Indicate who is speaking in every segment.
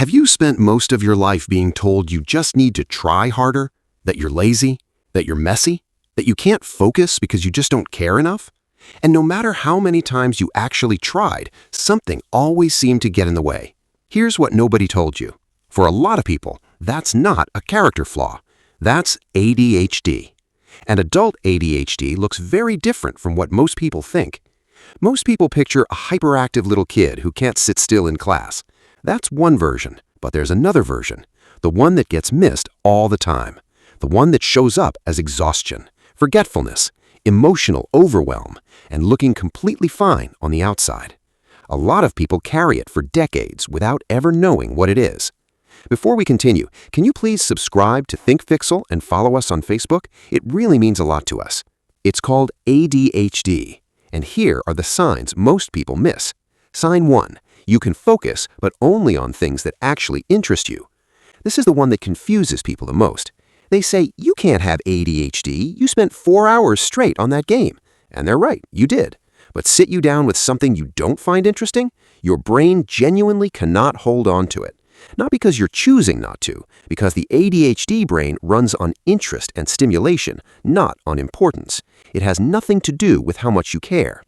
Speaker 1: Have you spent most of your life being told you just need to try harder, that you're lazy, that you're messy, that you can't focus because you just don't care enough? And no matter how many times you actually tried, something always seemed to get in the way. Here's what nobody told you. For a lot of people, that's not a character flaw. That's ADHD. And adult ADHD looks very different from what most people think. Most people picture a hyperactive little kid who can't sit still in class. That's one version, but there's another version, the one that gets missed all the time, the one that shows up as exhaustion, forgetfulness, emotional overwhelm, and looking completely fine on the outside. A lot of people carry it for decades without ever knowing what it is. Before we continue, can you please subscribe to ThinkPixel and follow us on Facebook? It really means a lot to us. It's called ADHD, and here are the signs most people miss. Sign 1. You can focus, but only on things that actually interest you. This is the one that confuses people the most. They say, you can't have ADHD, you spent 4 hours straight on that game. And they're right, you did. But sit you down with something you don't find interesting? Your brain genuinely cannot hold on to it. Not because you're choosing not to, because the ADHD brain runs on interest and stimulation, not on importance. It has nothing to do with how much you care.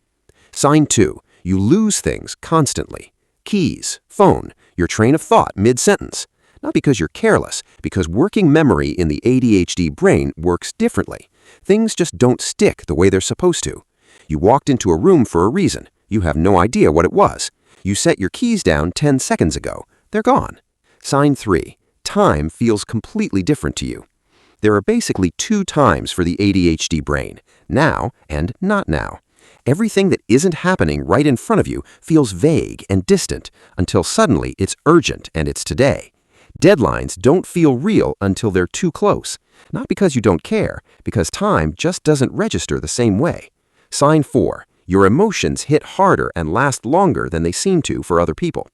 Speaker 1: Sign 2. You lose things constantly. Keys, phone, your train of thought mid-sentence. Not because you're careless, because working memory in the ADHD brain works differently. Things just don't stick the way they're supposed to. You walked into a room for a reason. You have no idea what it was. You set your keys down 10 seconds ago. They're gone. Sign 3. Time feels completely different to you. There are basically 2 times for the ADHD brain, now and not now. Everything that isn't happening right in front of you feels vague and distant until suddenly it's urgent and it's today. Deadlines don't feel real until they're too close. Not because you don't care, because time just doesn't register the same way. Sign 4. Your emotions hit harder and last longer than they seem to for other people.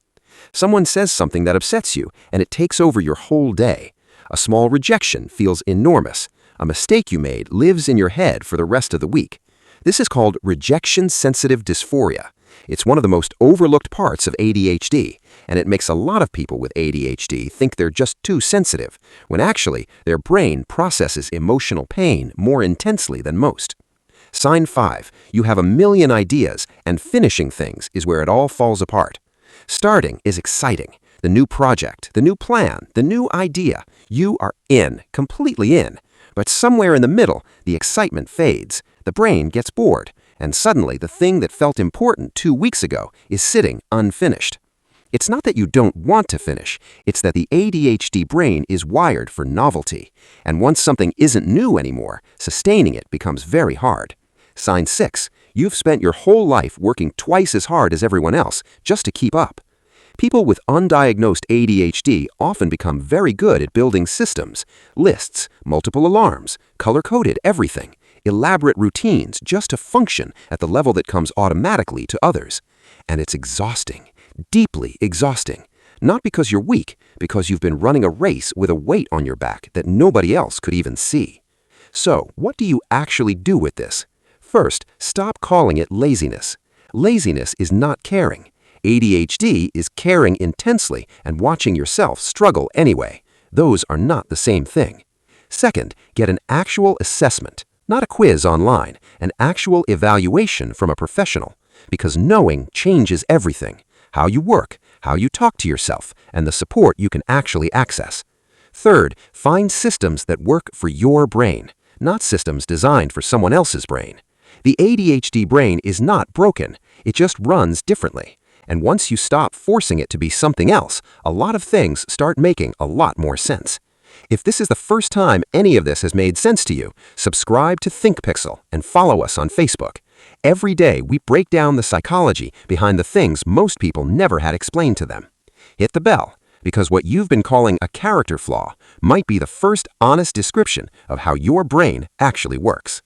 Speaker 1: Someone says something that upsets you, and it takes over your whole day. A small rejection feels enormous. A mistake you made lives in your head for the rest of the week. This is called rejection-sensitive dysphoria. It's one of the most overlooked parts of ADHD, and it makes a lot of people with ADHD think they're just too sensitive, when actually their brain processes emotional pain more intensely than most. Sign 5. You have a million ideas, and finishing things is where it all falls apart. Starting is exciting. The new project, the new plan, the new idea. You are in, completely in. But somewhere in the middle, the excitement fades. The brain gets bored, and suddenly the thing that felt important 2 weeks ago is sitting unfinished. It's not that you don't want to finish, it's that the ADHD brain is wired for novelty, and once something isn't new anymore, sustaining it becomes very hard. Sign 6. You've spent your whole life working twice as hard as everyone else just to keep up. People with undiagnosed ADHD often become very good at building systems, lists, multiple alarms, color-coded everything, elaborate routines just to function at the level that comes automatically to others. And it's exhausting, deeply exhausting. Not because you're weak, because you've been running a race with a weight on your back that nobody else could even see. So, what do you actually do with this? First, stop calling it laziness. Laziness is not caring. ADHD is caring intensely and watching yourself struggle anyway. Those are not the same thing. Second, get an actual assessment, not a quiz online, an actual evaluation from a professional, because knowing changes everything. How you work, how you talk to yourself, and the support you can actually access. Third, find systems that work for your brain, not systems designed for someone else's brain. The ADHD brain is not broken, it just runs differently. And once you stop forcing it to be something else, a lot of things start making a lot more sense. If this is the first time any of this has made sense to you, subscribe to ThinkPixel and follow us on Facebook. Every day we break down the psychology behind the things most people never had explained to them. Hit the bell, because what you've been calling a character flaw might be the first honest description of how your brain actually works.